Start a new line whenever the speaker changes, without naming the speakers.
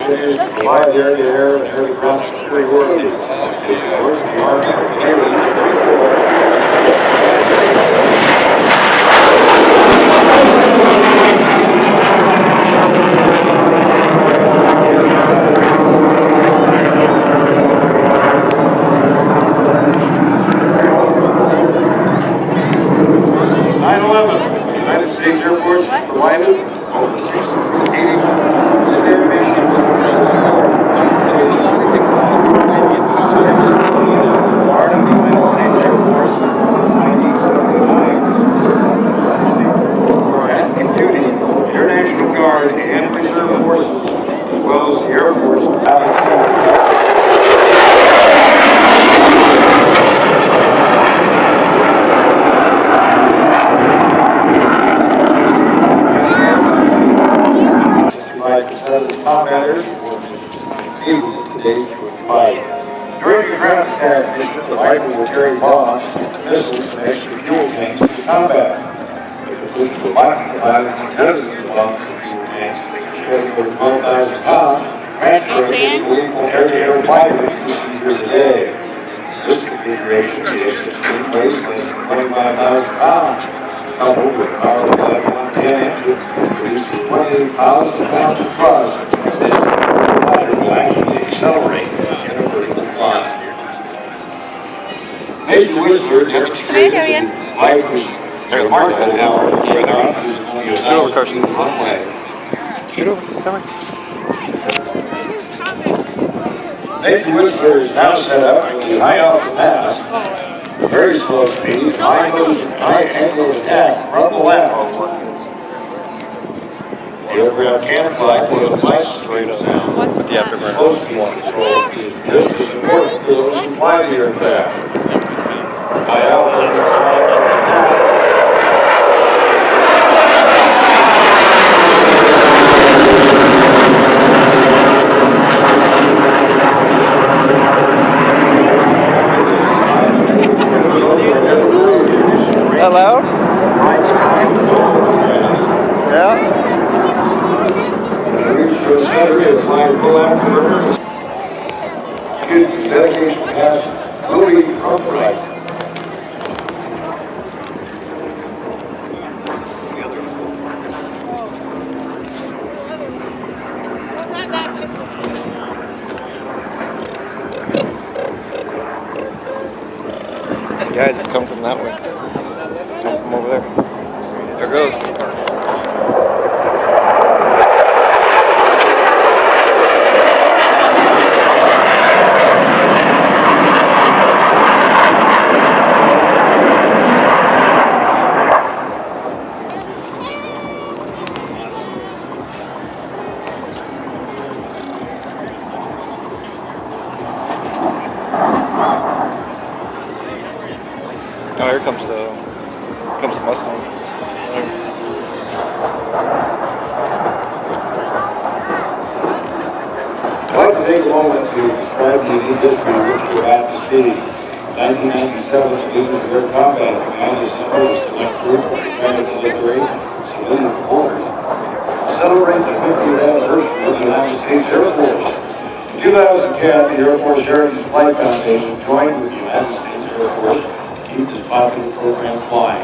Fly air-to-air and air-to-ground superiority. United States Air Force has provided over 680 missions. Part of the United States Air Force in 1979 for active duty, Air National Guard, and Reserve Forces, as well as the Air Force out at sea. Combaters able today to fight. During the ground attack mission, the rifle will carry bombs, missiles, and extra fuel tanks to combat. If the push will not be provided with medicine bombs and fuel tanks, spreading over 12,000 pounds, transferring to the illegal air-to-air fighters we see here today. This configuration is in place less than 25,000 pounds, coupled with a powerful F-110 engine, producing 28,000 pounds of thrust. This fighter will actually accelerate in a vertical climb. Major Whistler demonstrated the lifeless remarkable power of the aircraft using only a 1,000 feet runway.
Scoot over, come on.
Major Whistler is now set up for the high alpha pass. Very slow speed, high motion, high angle attack from the left. The aircraft can fly with a twice as great sound.
The afterburner.
Slow speed control is just as important for those who fly the aircraft. High altitude.
Hello? Yeah?
Reach to a center and fly full afterburner. Good dedication pass moving upright.
Guys, it's coming from that way. Come from over there. There it goes. Oh, here comes the Mustang.
I'd like to take a moment to describe the unique history which we're at to see. 1997, leaders of Air Combat Command assembled a select group of Lieutenant Military and civilian corps to celebrate the 50th anniversary of the United States Air Force. In 2010, the Air Force Heritage Flight Foundation joined with the United States Air Force to keep this popular program flying.